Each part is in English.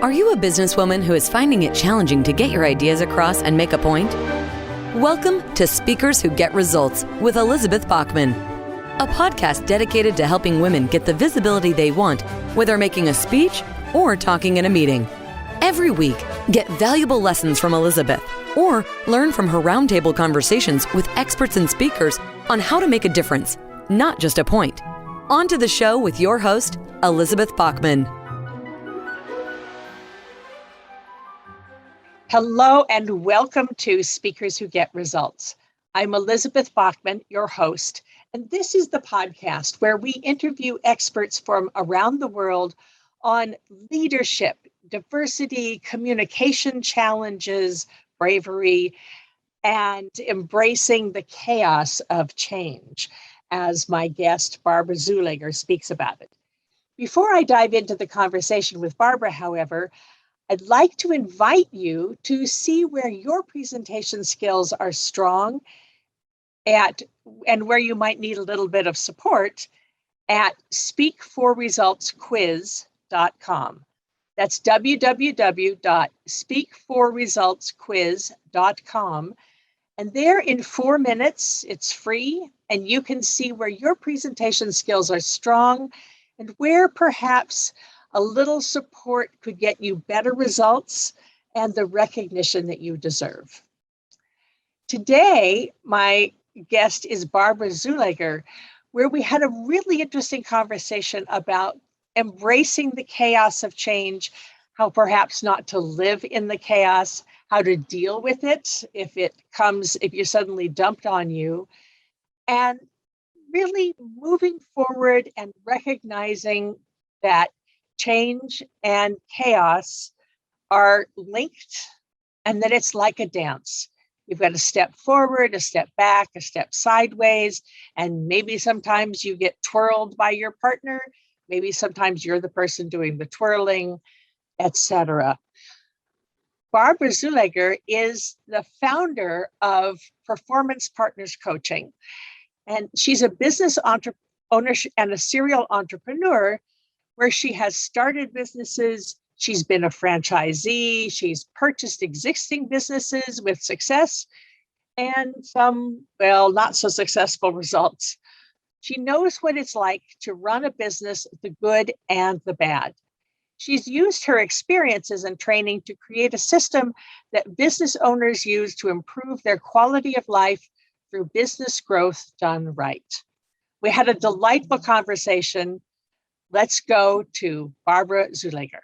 Are you a businesswoman who is finding it challenging to get your ideas across and make a point? Welcome to Speakers Who Get Results with Elizabeth Bachman, a podcast dedicated to helping women get the visibility they want, whether making a speech or talking in a meeting. Every week, get valuable lessons from Elizabeth or learn from her roundtable conversations with experts and speakers on how to make a difference, not just a point. On to the show with your host, Elizabeth Bachman. Hello and welcome to Speakers Who Get Results. I'm Elizabeth Bachman, your host, and this is the podcast where we interview experts from around the world on leadership, diversity, communication challenges, bravery, and embracing the chaos of change, as my guest Barbara Zuleger speaks about it. Before I dive into the conversation with Barbara, however, I'd like to invite you to see where your presentation skills are strong and where you might need a little bit of support at speakforresultsquiz.com. That's www.speakforresultsquiz.com. And there in 4 minutes, it's free, and you can see where your presentation skills are strong and where perhaps a little support could get you better results and the recognition that you deserve. Today, my guest is Barbara Zuleger, where we had a really interesting conversation about embracing the chaos of change, how perhaps not to live in the chaos, how to deal with it if you're suddenly dumped on you, and really moving forward and recognizing that change and chaos are linked and that it's like a dance. You've got a step forward, a step back, a step sideways, and maybe sometimes you get twirled by your partner. Maybe sometimes you're the person doing the twirling, etc. Barbara Zuleger is the founder of Performance Partners Coaching, and she's a business owner and a serial entrepreneur where she has started businesses, she's been a franchisee, she's purchased existing businesses with success and some, not so successful results. She knows what it's like to run a business, the good and the bad. She's used her experiences and training to create a system that business owners use to improve their quality of life through business growth done right. We had a delightful conversation. Let's go to Barbara Zuleger.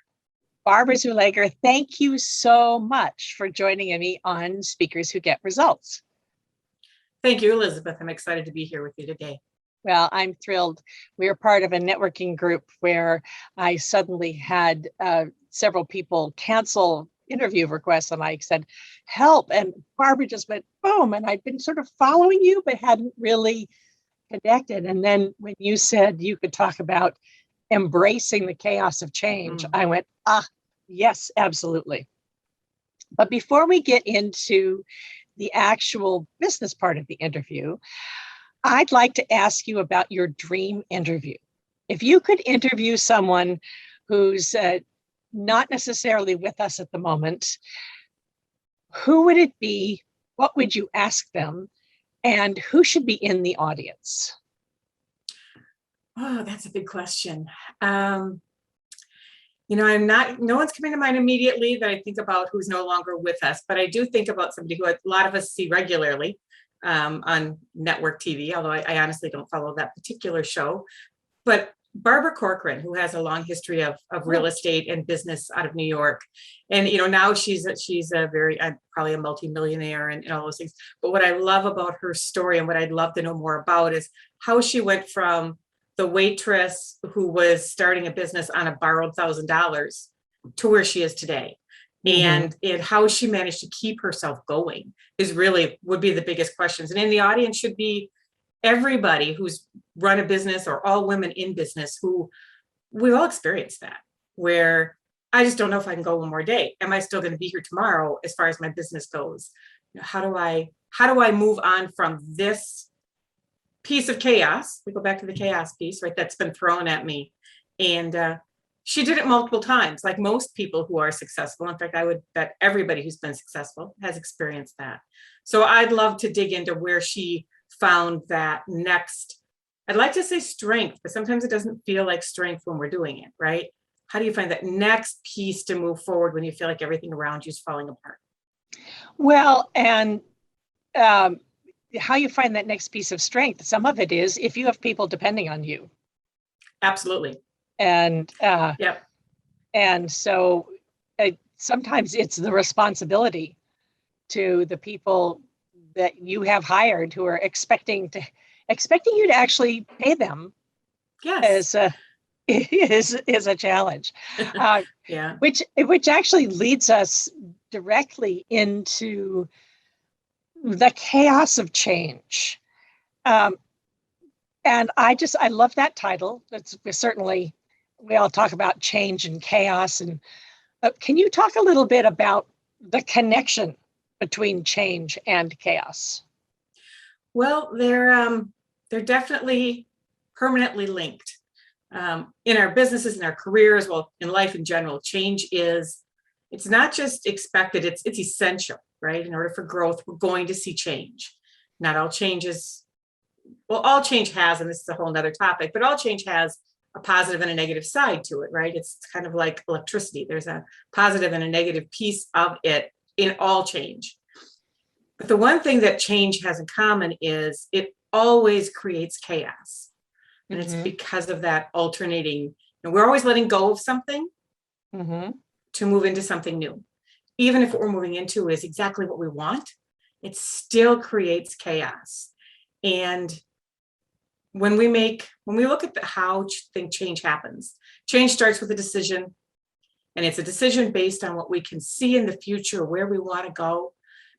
Barbara Zuleger, thank you so much for joining me on Speakers Who Get Results. Thank you, Elizabeth. I'm excited to be here with you today. Well, I'm thrilled. We are part of a networking group where I suddenly had several people cancel interview requests, and I said, help. And Barbara just went, boom. And I'd been sort of following you, but hadn't really connected. And then when you said you could talk about embracing the chaos of change, I went, yes, absolutely. But before we get into the actual business part of the interview, I'd like to ask you about your dream interview. If you could interview someone who's not necessarily with us at the moment, who would it be? What would you ask them? And who should be in the audience? Oh, that's a big question. No one's coming to mind immediately that I think about who's no longer with us, but I do think about somebody who a lot of us see regularly on network TV, although I honestly don't follow that particular show. But Barbara Corcoran, who has a long history of real estate and business out of New York. And, now she's a very, probably a multimillionaire and all those things. But what I love about her story and what I'd love to know more about is how she went from the waitress who was starting a business on a borrowed $1,000 to where she is today. And how she managed to keep herself going would be the biggest questions. And in the audience should be everybody who's run a business or all women in business who we've all experienced that, where I just don't know if I can go one more day. Am I still going to be here tomorrow as far as my business goes? How do I move on from this piece of chaos? We go back to the chaos piece, right? That's been thrown at me, and she did it multiple times, like most people who are successful. In fact, I would bet everybody who's been successful has experienced that. So I'd love to dig into where she found that next, I'd like to say strength, but sometimes it doesn't feel like strength when we're doing it, right? How do you find that next piece to move forward when you feel like everything around you is falling apart? Well, and how you find that next piece of strength, some of it is if you have people depending on you. Absolutely. And Yep. and so sometimes it's the responsibility to the people that you have hired who are expecting you to actually pay them. Yes. is a challenge. Yeah. Which actually leads us directly into the chaos of change. And I love that title. It's certainly, we all talk about change and chaos. And can you talk a little bit about the connection between change and chaos? Well, they're definitely permanently linked. In our businesses, in our careers, well, in life in general, change it's not just expected, it's essential, right? In order for growth, we're going to see change. Not all changes, well, all change has, and this is a whole nother topic, but all change has a positive and a negative side to it, right? It's kind of like electricity. There's a positive and a negative piece of it in all change. But the one thing that change has in common is it always creates chaos. And it's because of that alternating, and we're always letting go of something to move into something new. Even if what we're moving into is exactly what we want, it still creates chaos. And when we look at how change happens, change starts with a decision, and it's a decision based on what we can see in the future, where we want to go.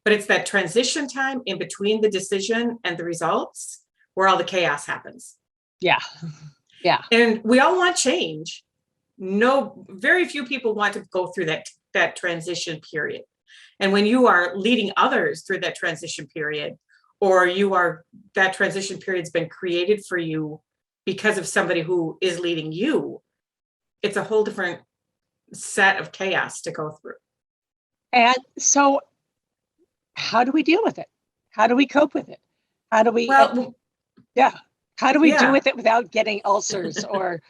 But it's that transition time in between the decision and the results where all the chaos happens. Yeah. Yeah. And we all want change. No, very few people want to go through that transition period. And when you are leading others through that transition period, or that transition period's been created for you because of somebody who is leading you, it's a whole different set of chaos to go through. And so how do we deal with it? How do we cope with it? How do we, how do we do with it without getting ulcers or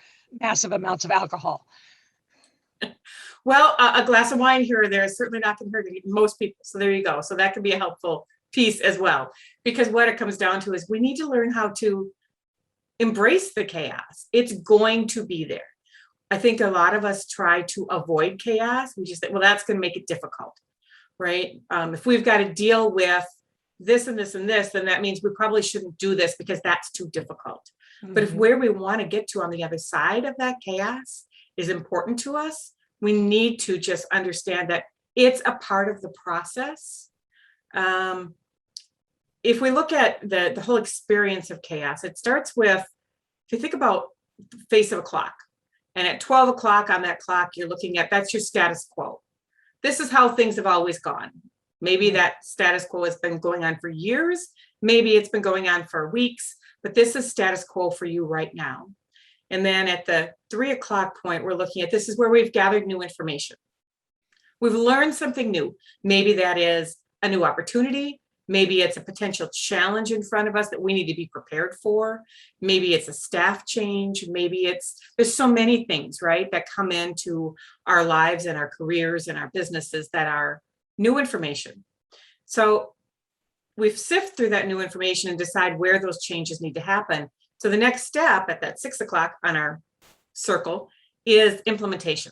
massive amounts of alcohol? Well, a glass of wine here or there is certainly not going to hurt most people. So there you go. So that can be a helpful piece as well. Because what it comes down to is we need to learn how to embrace the chaos. It's going to be there. I think a lot of us try to avoid chaos. We just think, well, that's going to make it difficult, right? If we've got to deal with this and this and this, then that means we probably shouldn't do this because that's too difficult. But if where we want to get to on the other side of that chaos is important to us, we need to just understand that it's a part of the process. If we look at the whole experience of chaos, it starts with, if you think about the face of a clock, and at 12 o'clock on that clock, you're looking at, that's your status quo. This is how things have always gone. Maybe that status quo has been going on for years. Maybe it's been going on for weeks, but this is status quo for you right now. And then at the 3 o'clock point, we're looking at, this is where we've gathered new information. We've learned something new. Maybe that is a new opportunity. Maybe it's a potential challenge in front of us that we need to be prepared for. Maybe it's a staff change. Maybe there's so many things, right, that come into our lives and our careers and our businesses that are new information. So we've sifted through that new information and decide where those changes need to happen. So the next step at that 6 o'clock on our circle is implementation.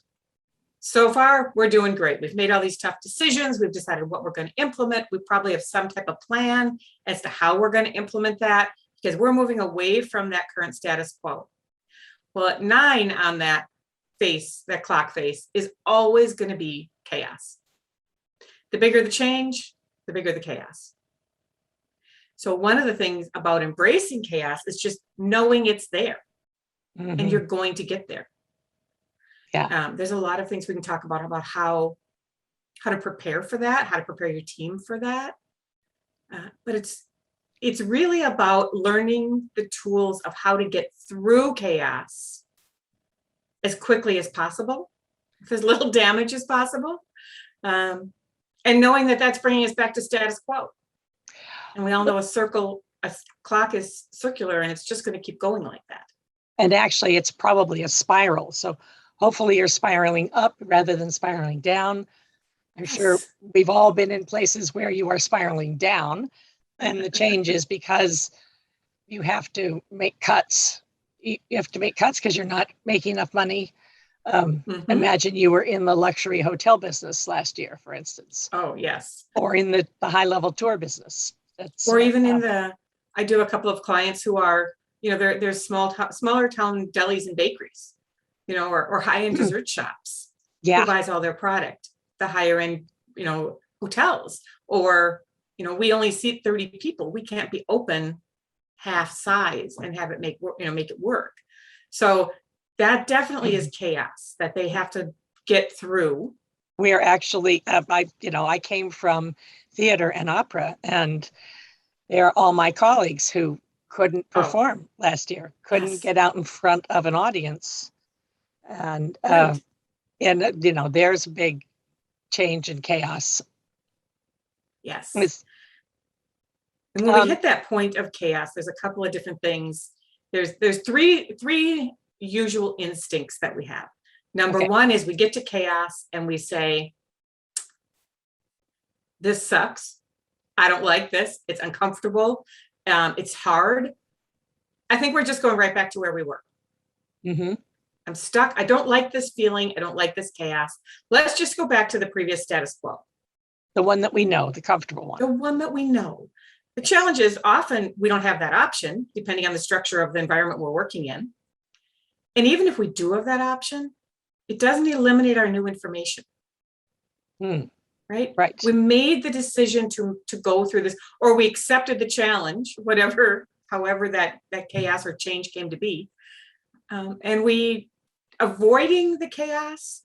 So far, we're doing great. We've made all these tough decisions. We've decided what we're going to implement. We probably have some type of plan as to how we're going to implement that because we're moving away from that current status quo. Well, at 9 on that clock face is always going to be chaos. The bigger the change, the bigger the chaos. So one of the things about embracing chaos is just knowing it's there and you're going to get there. Yeah. There's a lot of things we can talk about how to prepare for that, how to prepare your team for that. But it's really about learning the tools of how to get through chaos as quickly as possible, with as little damage as possible. And knowing that that's bringing us back to status quo. And we all know a clock is circular, and it's just going to keep going like that. And actually, it's probably a spiral. So hopefully you're spiraling up rather than spiraling down. I'm sure we've all been in places where you are spiraling down, and the change is because you have to make cuts. You have to make cuts because you're not making enough money. Imagine you were in the luxury hotel business last year, for instance. Oh, yes. Or in the high-level tour business. Or even I do a couple of clients who are, there's smaller town delis and bakeries, or high-end dessert shops. Yeah. Who buys all their product, the higher end, hotels, or, we only seat 30 people. We can't be open half size and have it make it work. So that definitely is chaos that they have to get through. We are actually, I came from theater and opera, and they're all my colleagues who couldn't perform last year, couldn't get out in front of an audience. And, there's a big change in chaos. Yes. And when we hit that point of chaos, there's a couple of different things. There's three usual instincts that we have. Number one is we get to chaos and we say, this sucks. I don't like this. It's uncomfortable. It's hard. I think we're just going right back to where we were. Mm-hmm. I'm stuck. I don't like this feeling. I don't like this chaos. Let's just go back to the previous status quo. The one that we know, the comfortable one. The one that we know. The challenge is often we don't have that option, depending on the structure of the environment we're working in. And even if we do have that option, it doesn't eliminate our new information. Right? Right. We made the decision to go through this, or we accepted the challenge, however that chaos or change came to be. And avoiding the chaos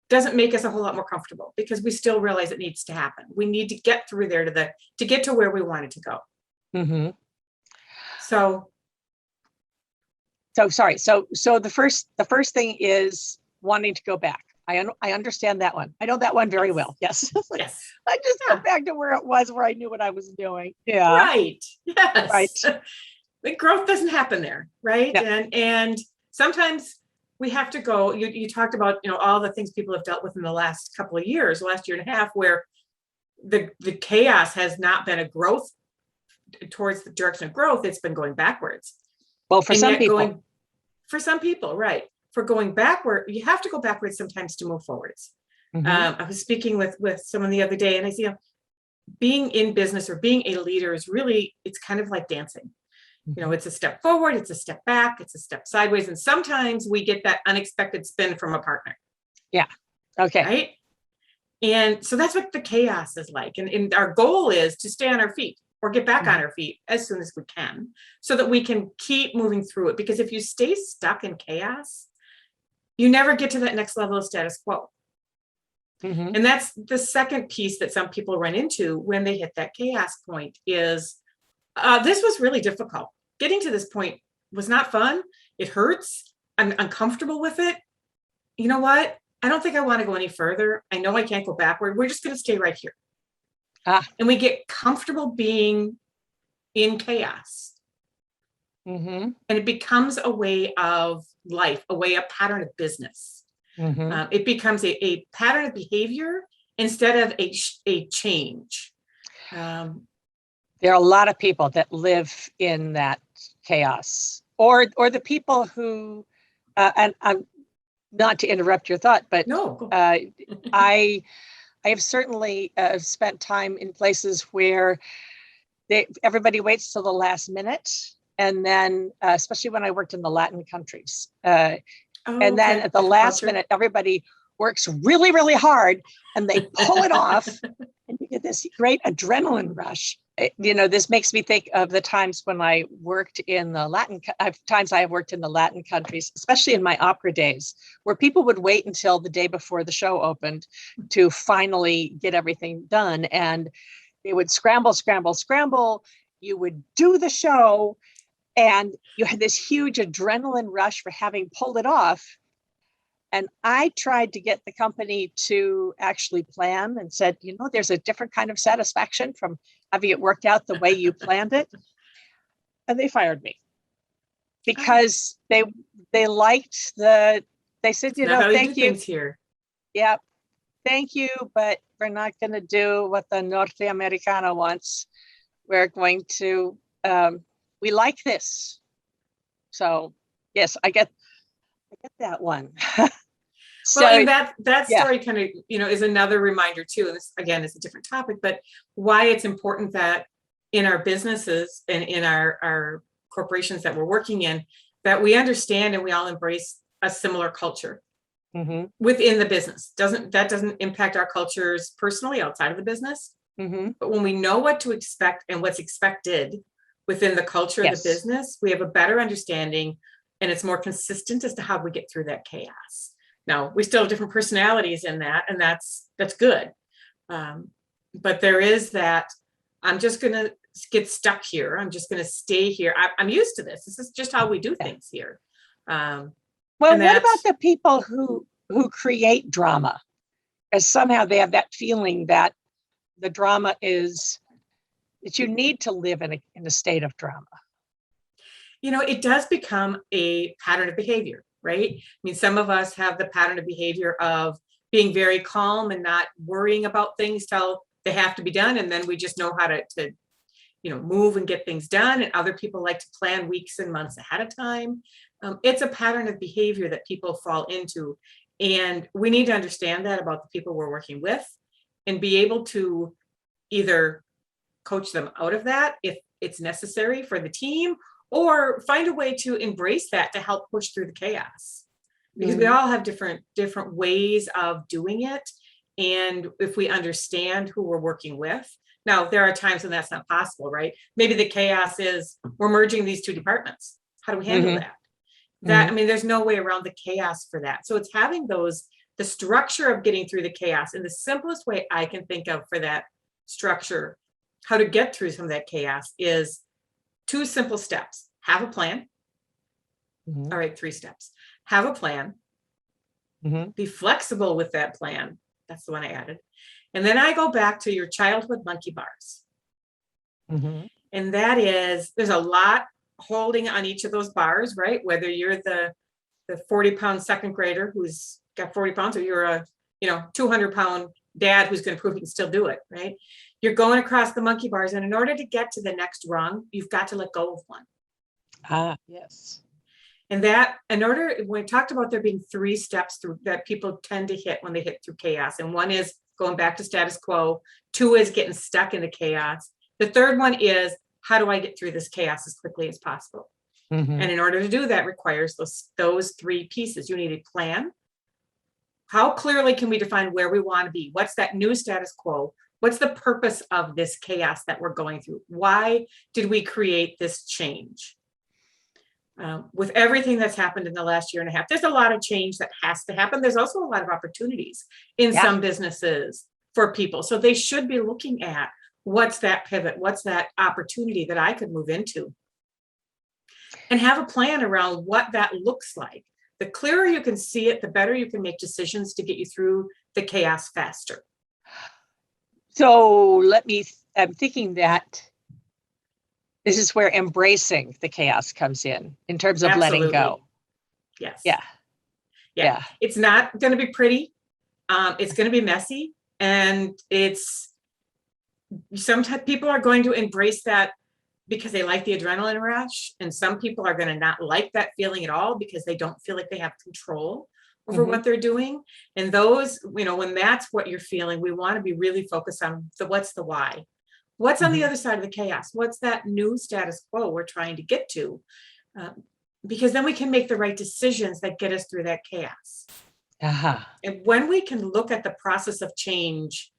doesn't make us a whole lot more comfortable, because we still realize it needs to happen. We need to get through there to get to where we wanted to go. Mm-hmm. So sorry. So the first thing is wanting to go back. I understand that one. I know that one very well. Yes. Yes. I just go back to where it was, where I knew what I was doing. Yeah. Right. Yes. Right. The growth doesn't happen there. Right. Yeah. And sometimes we have to go, you talked about, all the things people have dealt with in the last couple of years, last year and a half, where the chaos has not been a growth towards the direction of growth. It's been going backwards. Well, for some people, right. For going backward, you have to go backwards sometimes to move forwards. Mm-hmm. I was speaking with someone the other day, and I said, being in business or being a leader is really, it's kind of like dancing. It's a step forward, it's a step back, it's a step sideways. And sometimes we get that unexpected spin from a partner. Yeah. Okay. Right. And so that's what the chaos is like. And our goal is to stay on our feet or get back on our feet as soon as we can, so that we can keep moving through it. Because if you stay stuck in chaos, you never get to that next level of status quo. Mm-hmm. And that's the second piece that some people run into when they hit that chaos point is, this was really difficult. Getting to this point was not fun. It hurts. I'm uncomfortable with it. You know what? I don't think I want to go any further. I know I can't go backward. We're just going to stay right here. And we get comfortable being in chaos. Mm-hmm. And it becomes a way of life, a pattern of business. Mm-hmm. It becomes a pattern of behavior instead of a change. There are a lot of people that live in that chaos, or the people who, and I'm not to interrupt your thought, but no, I have certainly spent time in places where everybody waits till the last minute, and then especially when I worked in the Latin countries, and then at the last minute, everybody works really, really hard, and they pull it off, and you get this great adrenaline rush. This makes me think of the times when I worked in the I have worked in the Latin countries, especially in my opera days, where people would wait until the day before the show opened to finally get everything done. And they would scramble. You would do the show, And you had this huge adrenaline rush for having pulled it off. And I tried to get the company to actually plan and said, there's a different kind of satisfaction from having it worked out the way you planned it. And they fired me because they liked they said, thank you. Here. Yeah, thank you, but we're not going to do what the Norte Americano wants. We're going to, we like this. So yes, I get that one. So, well, and that story kind of, is another reminder too. And this, again, is a different topic, but why it's important that in our businesses and in our corporations that we're working in, that we understand and we all embrace a similar culture within the business. That doesn't impact our cultures personally outside of the business. But when we know what to expect and what's expected within the culture of the business, we have a better understanding, and it's more consistent as to how we get through that chaos. Now, we still have different personalities in that, and that's good. But there is that, I'm just going to get stuck here. I'm just going to stay here. I'm used to this. This is just how we do things here. Well, what about the people who create drama? As somehow they have that feeling that the drama is, that you need to live in a state of drama. It does become a pattern of behavior, right? I mean, some of us have the pattern of behavior of being very calm and not worrying about things till they have to be done. And then we just know how to move and get things done. And other people like to plan weeks and months ahead of time. It's a pattern of behavior that people fall into. And we need to understand that about the people we're working with and be able to either coach them out of that if it's necessary for the team, or find a way to embrace that to help push through the chaos, because we all have different ways of doing it. And if we understand who we're working with, now there are times when that's not possible, right? Maybe the chaos is we're merging these two departments. How do we handle that? I mean, there's no way around the chaos for that. So it's having the structure of getting through the chaos. And the simplest way I can think of for that structure, how to get through some of that chaos, is 2 simple steps. Have a plan. All right, 3 steps. Have a plan. Be flexible with that plan. That's the one I added. And then I go back to your childhood monkey bars. And that is, there's a lot holding on each of those bars, right? Whether you're the 40-pound second grader who's got 40 pounds, or you're a 200-pound dad who's going to prove he can still do it, right? You're going across the monkey bars, and in order to get to the next rung, you've got to let go of one. Yes. And that, when we talked about there being 3 steps through that people tend to hit when they hit through chaos, and one is going back to status quo, 2 is getting stuck in the chaos. The third one is, how do I get through this chaos as quickly as possible? And in order to do that requires those 3 pieces. You need a plan. How clearly can we define where we want to be? What's that new status quo? What's the purpose of this chaos that we're going through? Why did we create this change? With everything that's happened in the last 1.5 years, there's a lot of change that has to happen. There's also a lot of opportunities in some businesses for people. So they should be looking at, what's that pivot? What's that opportunity that I could move into? And have a plan around what that looks like. The clearer you can see it, the better you can make decisions to get you through the chaos faster. So I'm thinking that this is where embracing the chaos comes in terms of letting go. Yes. Yeah. It's not going to be pretty. It's going to be messy. And sometimes people are going to embrace that because they like the adrenaline rush. And some people are going to not like that feeling at all because they don't feel like they have control over what they're doing. And those, when that's what you're feeling, we want to be really focused on what's the why. What's on the other side of the chaos? What's that new status quo we're trying to get to? Because then we can make the right decisions that get us through that chaos. And when we can look at the process of change,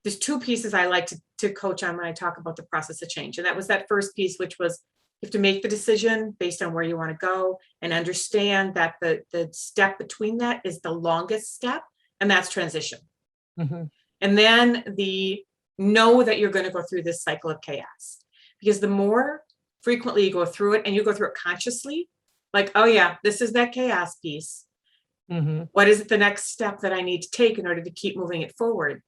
there's 2 pieces I like to coach on when I talk about the process of change. And that was that first piece, which was you have to make the decision based on where you want to go and understand that the step between that is the longest step, and that's transition. And then know that you're going to go through this cycle of chaos, because the more frequently you go through it and you go through it consciously, like, oh yeah, this is that chaos piece. What is it the next step that I need to take in order to keep moving it forward?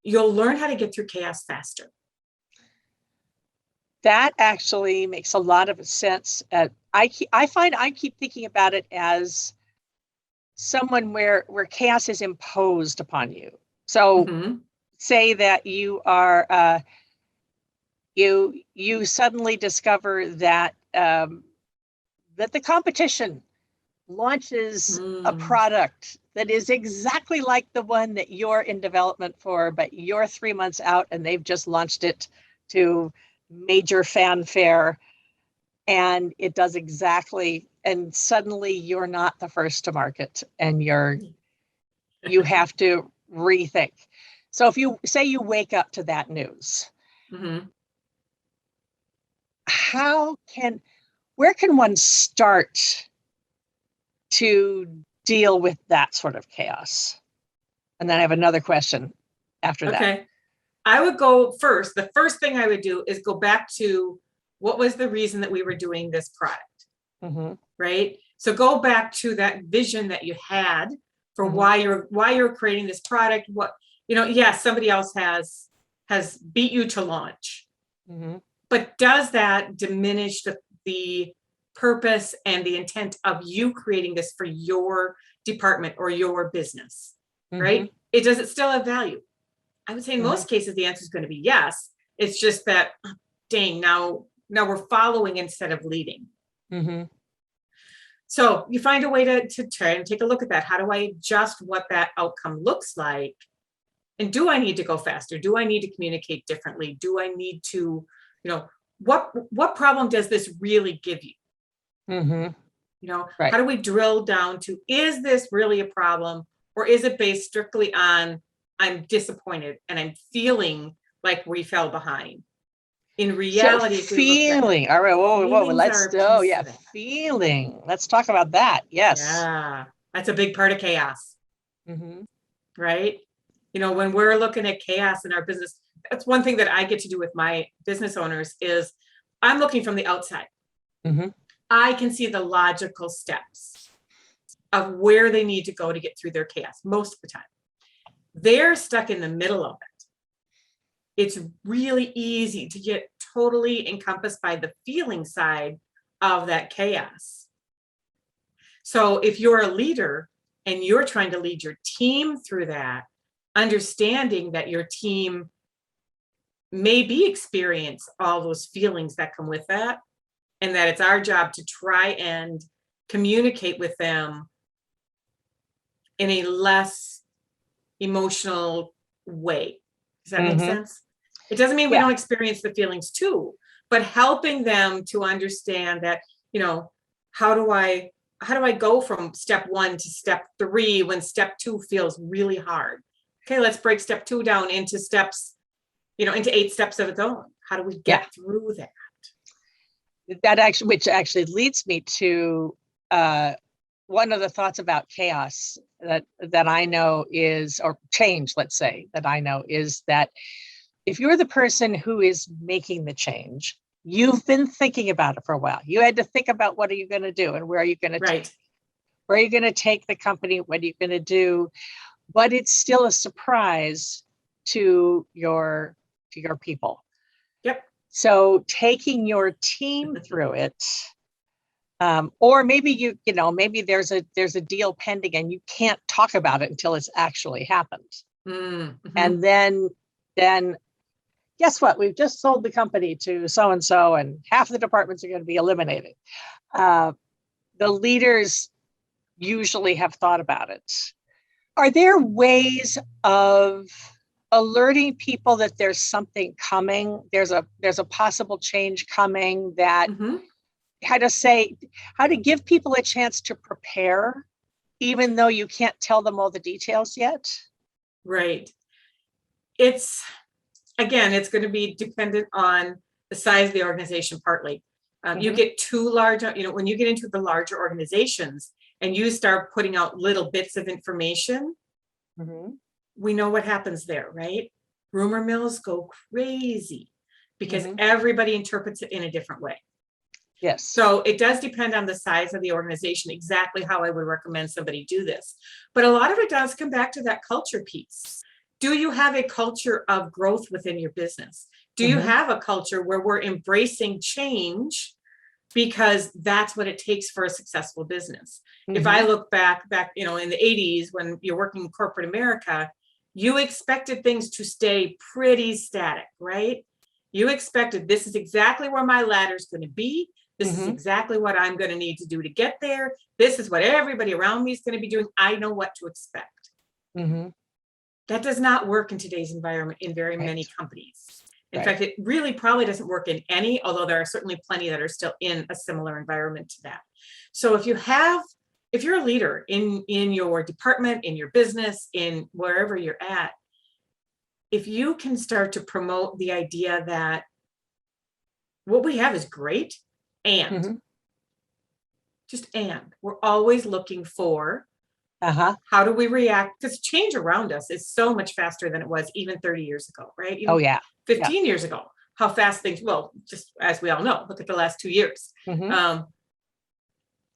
You'll learn how to get through chaos faster. That actually makes a lot of sense. I find I keep thinking about it as someone where chaos is imposed upon you. So say that you are you suddenly discover that that the competition launches a product that is exactly like the one that you're in development for, but you're 3 months out and they've just launched it to major fanfare, and it does exactly, and suddenly you're not the first to market, and you have to rethink. So if you say you wake up to that news, where can one start to deal with that sort of chaos? And then I have another question after that. Okay. I would go first. The first thing I would do is go back to what was the reason that we were doing this product, right? So go back to that vision that you had for why you're creating this product. What, yes, somebody else has beat you to launch, but does that diminish the purpose and the intent of you creating this for your department or your business, right? Does it still have value? I would say in most cases, the answer is going to be yes. It's just that, dang, now we're following instead of leading. So you find a way to try and take a look at that. How do I adjust what that outcome looks like? And do I need to go faster? Do I need to communicate differently? Do I need to, what problem does this really give you? How do we drill down to, is this really a problem, or is it based strictly on, I'm disappointed and I'm feeling like we fell behind? In reality, so feeling. All right, whoa, feeling. Let's talk about that. Yes. Yeah, that's a big part of chaos. Right? When we're looking at chaos in our business, that's one thing that I get to do with my business owners is I'm looking from the outside. I can see the logical steps of where they need to go to get through their chaos most of the time. They're stuck in the middle of it. It's really easy to get totally encompassed by the feeling side of that chaos. So if you're a leader and you're trying to lead your team through that, understanding that your team maybe experience all those feelings that come with that, and that it's our job to try and communicate with them in a less emotional way. Does that make sense? It doesn't mean we don't experience the feelings too, but helping them to understand that, how do I go from step 1 to step 3 when step 2 feels really hard? Okay, let's break step 2 down into steps, into 8 steps of its own. How do we get through that? Which actually leads me to one of the thoughts about chaos that I know is, or change, let's say, that I know is that if you're the person who is making the change, you've been thinking about it for a while. You had to think about what are you going to do and where are you going to take the company, what are you going to do? But it's still a surprise to your people. Yep. So taking your team through it, or maybe maybe there's a deal pending and you can't talk about it until it's actually happened. And then guess what? We've just sold the company to so-and-so and half the departments are going to be eliminated. The leaders usually have thought about it. Are there ways of alerting people that there's something coming? There's a possible change coming, that how to give people a chance to prepare, even though you can't tell them all the details yet? Right. It's going to be dependent on the size of the organization partly. You get too large, when you get into the larger organizations and you start putting out little bits of information, we know what happens there, right? Rumor mills go crazy because Mhm. everybody interprets it in a different way. Yes. So it does depend on the size of the organization, exactly how I would recommend somebody do this. But a lot of it does come back to that culture piece. Do you have a culture of growth within your business? Do you Mhm. have a culture where we're embracing change because that's what it takes for a successful business? If I Mhm. look back, in the 80s, when you're working in corporate America, you expected things to stay pretty static, right? You expected, this is exactly where my ladder is going to be. This is Mhm. exactly what I'm going to need to do to get there. This is what everybody around me is going to be doing. I know what to expect. Mhm. That does not work in today's environment in very many Right. companies. In Right. fact, it really probably doesn't work in any, although there are certainly plenty that are still in a similar environment to that. So if you're a leader in your department, in your business, in wherever you're at, if you can start to promote the idea that what we have is great, and Mhm. we're always looking for Uh-huh. how do we react, because change around us is so much faster than it was even 30 years ago, right? Oh, Even yeah. Yeah. 15 years ago, how fast things, well, just as we all know, look at the last 2 years. Mhm.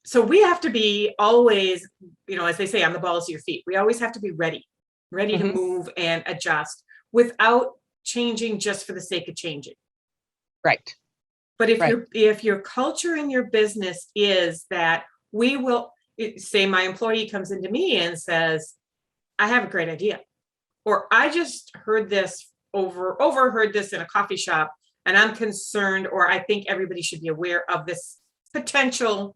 So we have to be always, as they say, on the balls of your feet. We always have to be ready to Mhm. move and adjust without changing just for the sake of changing. Right. But if Right. your culture in your business is that say my employee comes into me and says, I have a great idea, or I just heard this overheard this in a coffee shop, and I'm concerned, or I think everybody should be aware of this potential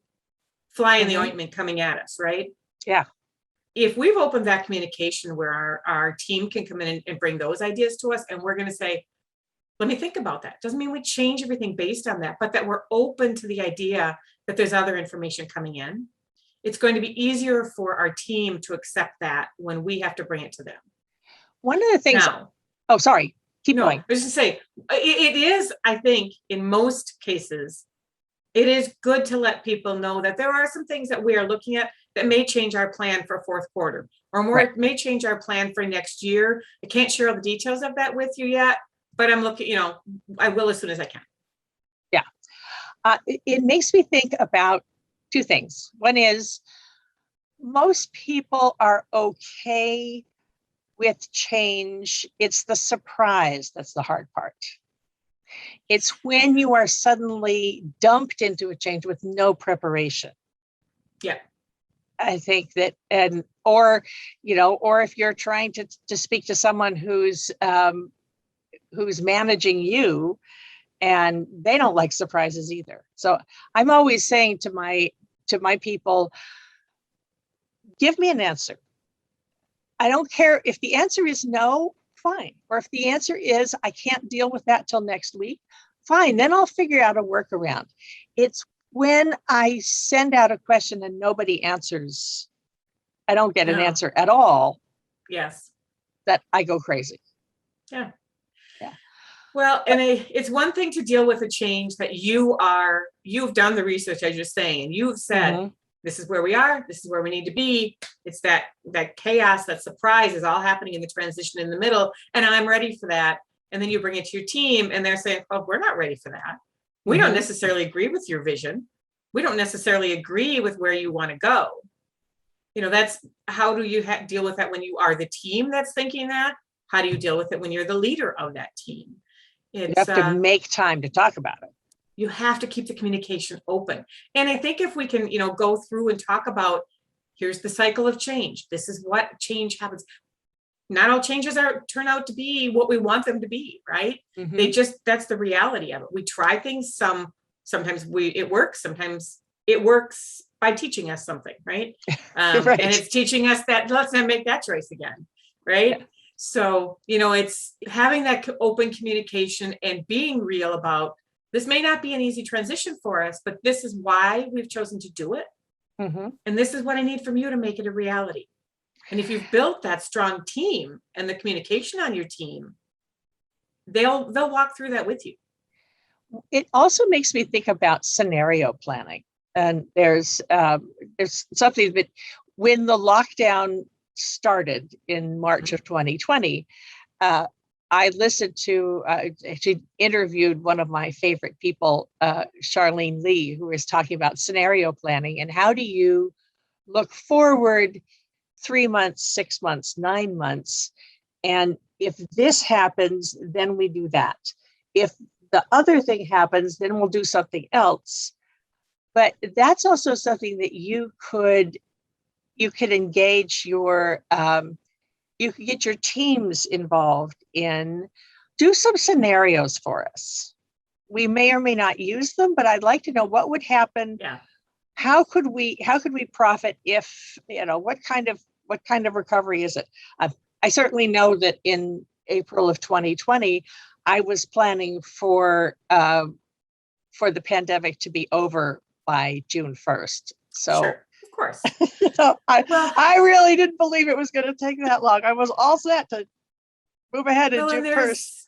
fly in the Mhm. ointment coming at us, right? Yeah. If we've opened that communication where our team can come in and bring those ideas to us, and we're going to say, let me think about that. Doesn't mean we change everything based on that, but that we're open to the idea that there's other information coming in. It's going to be easier for our team to accept that when we have to bring it to them. One of the things, Now, oh, sorry, keep no, going. I was just say it is, I think, in most cases, it is good to let people know that there are some things that we are looking at that may change our plan for fourth quarter, or more, Right. it may change our plan for next year. I can't share all the details of that with you yet, but I'm looking, I will as soon as I can. Yeah. It makes me think about two things. One is most people are okay with change. It's the surprise that's the hard part. It's when you are suddenly dumped into a change with no preparation. Yeah. I think that, or if you're trying to speak to someone who's managing you, and they don't like surprises either. So I'm always saying to my people, give me an answer. I don't care if the answer is no, fine. Or if the answer is I can't deal with that till next week, fine. Then I'll figure out a workaround. It's when I send out a question and nobody answers, I don't get an No. answer at all, Yes. that I go crazy. Yeah. Yeah. Well, and it's one thing to deal with a change that you've done the research, as you're saying, and you've said, Mhm. this is where we are, this is where we need to be. It's that chaos, that surprise is all happening in the transition in the middle, and I'm ready for that. And then you bring it to your team, and they're saying, oh, we're not ready for that. We don't Mhm. necessarily agree with your vision. We don't necessarily agree with where you want to go. That's how do you deal with that when you are the team that's thinking that? How do you deal with it when you're the leader of that team? You have to make time to talk about it. You have to keep the communication open. And I think if we can, go through and talk about, here's the cycle of change. This is what change happens. Not all changes turn out to be what we want them to be, right? Mhm. That's the reality of it. We try things, sometimes it works, sometimes it works by teaching us something, right? Right. And it's teaching us that let's not make that choice again, right? Yeah. So, it's having that open communication and being real about, this may not be an easy transition for us, but this is why we've chosen to do it. Mhm. And this is what I need from you to make it a reality. And if you've built that strong team and the communication on your team, they'll walk through that with you. It also makes me think about scenario planning. And there's something that when the lockdown started in March of 2020, I listened to, she interviewed one of my favorite people, Charlene Lee, who was talking about scenario planning and how do you look forward 3 months, 6 months, 9 months. And if this happens, then we do that. If the other thing happens, then we'll do something else. But that's also something that you could engage your, you could get your teams involved in. Do some scenarios for us. We may or may not use them, but I'd like to know what would happen. Yeah. How could we profit if, what kind of recovery is it? I certainly know that in April of 2020, I was planning for the pandemic to be over by June 1st. So Sure, of course. I really didn't believe it was going to take that long. I was all set to move ahead in June 1st.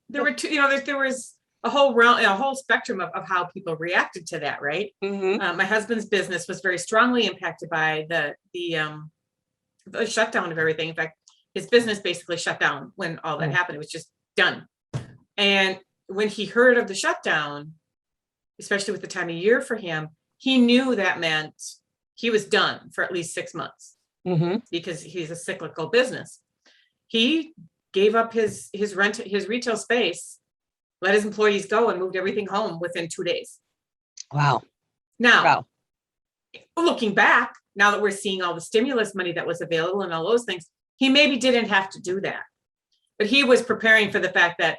There were two, there was a whole realm, a whole spectrum of how people reacted to that, right? Mm-hmm. My husband's business was very strongly impacted by the shutdown of everything. In fact, his business basically shut down when all that happened. It was just done. And when he heard of the shutdown, especially with the time of year for him, he knew that meant he was done for at least 6 months because he's a cyclical business. He gave up his retail space, let his employees go, and moved everything home within 2 days. Wow. Now, looking back, now that we're seeing all the stimulus money that was available and all those things, he maybe didn't have to do that. But he was preparing for the fact that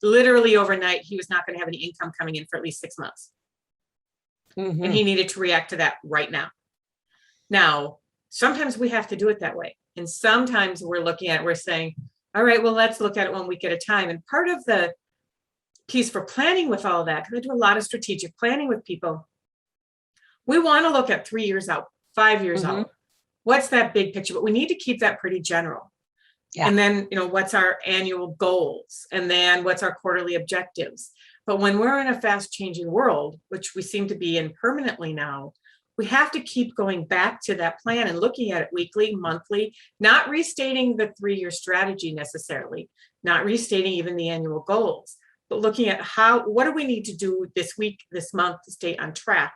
literally overnight, he was not going to have any income coming in for at least 6 months. And he needed to react to that right now. Now, sometimes we have to do it that way. And sometimes we're saying, all right, well, let's look at it 1 week at a time. And part of the piece for planning with all that, because I do a lot of strategic planning with people, we want to look at 3 years out, 5 years out. What's that big picture? But we need to keep that pretty general. Yeah. And then, what's our annual goals? And then what's our quarterly objectives? But when we're in a fast changing world, which we seem to be in permanently now, we have to keep going back to that plan and looking at it weekly, monthly, not restating the 3-year strategy necessarily, not restating even the annual goals, but looking at what do we need to do this week, this month to stay on track?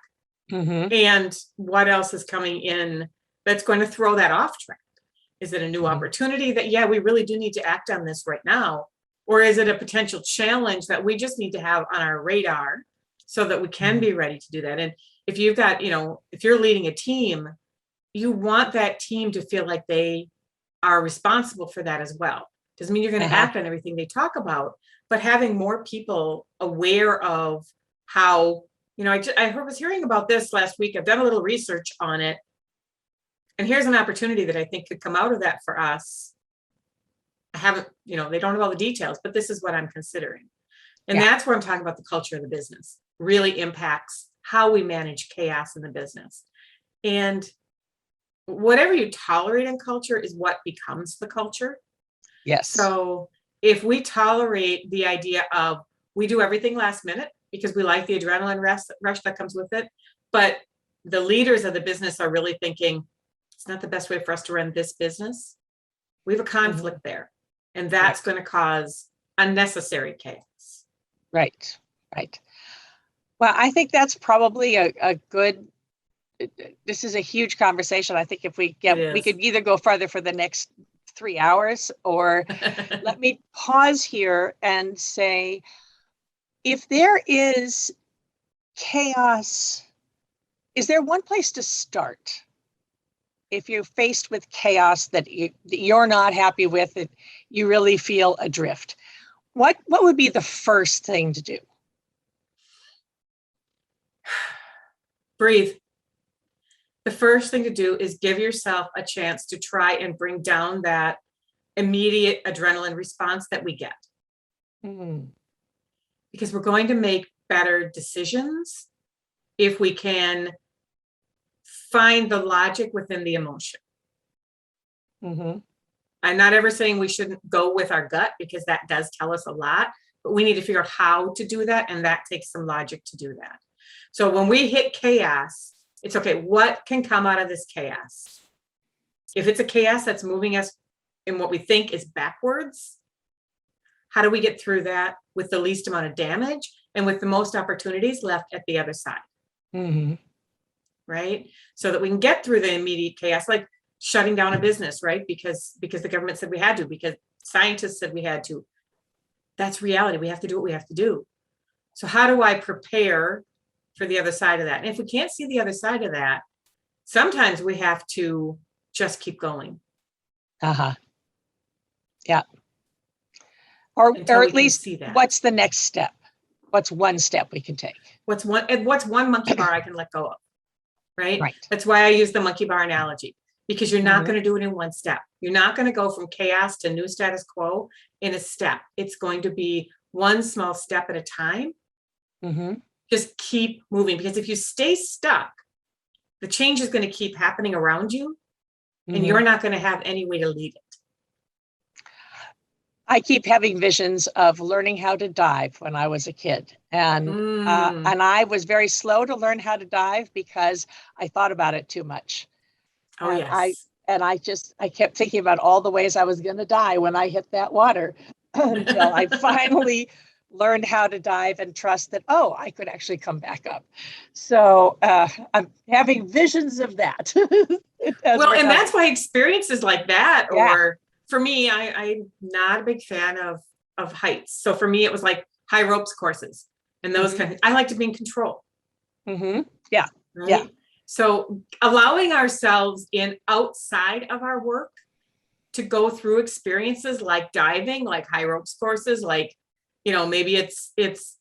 And what else is coming in that's going to throw that off track? Is it a new opportunity that, yeah, we really do need to act on this right now? Or is it a potential challenge that we just need to have on our radar so that we can be ready to do that? And if you've got, if you're leading a team, you want that team to feel like they are responsible for that as well. Doesn't mean you're going to act on everything they talk about, but having more people aware of how, I was hearing about this last week. I've done a little research on it. And here's an opportunity that I think could come out of that for us. I haven't, they don't have all the details, but this is what I'm considering. And that's where I'm talking about the culture of the business really impacts how we manage chaos in the business. And whatever you tolerate in culture is what becomes the culture. Yes. So if we tolerate the idea of we do everything last minute because we like the adrenaline rush that comes with it, but the leaders of the business are really thinking, it's not the best way for us to run this business. We have a conflict there, and that's going to cause unnecessary chaos. Right. Well, I think that's probably a good, this is a huge conversation. I think if we could either go further for the next 3 hours, or let me pause here and say, if there is chaos, is there one place to start? If you're faced with chaos that you're not happy with, that you really feel adrift, what would be the first thing to do? Breathe. The first thing to do is give yourself a chance to try and bring down that immediate adrenaline response that we get. Because we're going to make better decisions if we can find the logic within the emotion. I'm not ever saying we shouldn't go with our gut, because that does tell us a lot, but we need to figure out how to do that. And that takes some logic to do that. So when we hit chaos, it's okay, what can come out of this chaos? If it's a chaos that's moving us in what we think is backwards, how do we get through that with the least amount of damage and with the most opportunities left at the other side? Mm-hmm. Right? So that we can get through the immediate chaos, like shutting down a business, right? Because the government said we had to, because scientists said we had to. That's reality. We have to do what we have to do. So how do I prepare for the other side of that? And if we can't see the other side of that, sometimes we have to just keep going. Uh-huh. Yeah. Or at least what's the next step? What's one step we can take? What's one monkey bar I can let go of? Right? Right. That's why I use the monkey bar analogy, because you're not going to do it in one step. You're not going to go from chaos to new status quo in a step. It's going to be one small step at a time. Mm-hmm. Just keep moving, because if you stay stuck, the change is going to keep happening around you, and you're not going to have any way to lead it. I keep having visions of learning how to dive when I was a kid. And I was very slow to learn how to dive because I thought about it too much. Oh, yes. I kept thinking about all the ways I was going to die when I hit that water until I finally learned how to dive and trust that, I could actually come back up. So I'm having visions of that. Well, and that's why experiences like that, or for me, I'm not a big fan of heights. So for me, it was like high ropes courses and those kind of things. I like to be in control. Mm-hmm. Yeah. Right? Yeah. So allowing ourselves in outside of our work to go through experiences like diving, like high ropes courses, like, maybe it's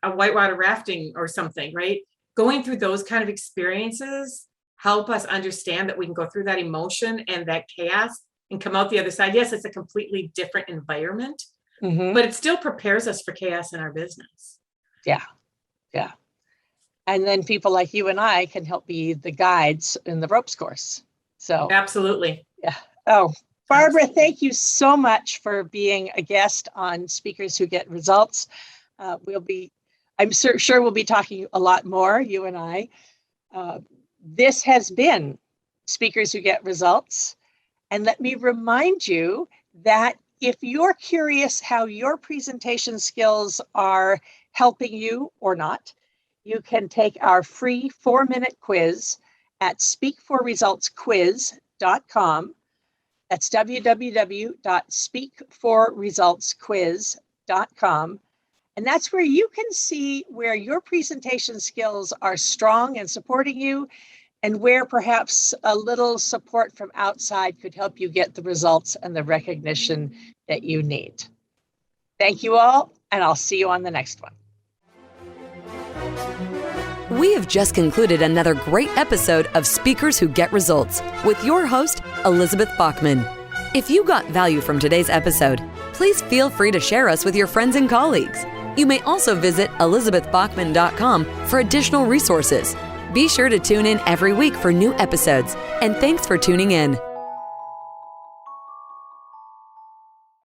a whitewater rafting or something, right? Going through those kind of experiences help us understand that we can go through that emotion and that chaos and come out the other side. Yes, it's a completely different environment, but it still prepares us for chaos in our business. Yeah. Yeah. And then people like you and I can help be the guides in the ropes course. So absolutely. Yeah. Oh, Barbara, thank you so much for being a guest on Speakers Who Get Results. I'm sure we'll be talking a lot more, you and I. This has been Speakers Who Get Results. And let me remind you that if you're curious how your presentation skills are helping you or not, you can take our free 4-minute quiz at speakforresultsquiz.com. That's www.speakforresultsquiz.com. And that's where you can see where your presentation skills are strong and supporting you, and where perhaps a little support from outside could help you get the results and the recognition that you need. Thank you all, and I'll see you on the next one. We have just concluded another great episode of Speakers Who Get Results with your host, Elizabeth Bachman. If you got value from today's episode, please feel free to share us with your friends and colleagues. You may also visit elizabethbachman.com for additional resources. Be sure to tune in every week for new episodes, and thanks for tuning in.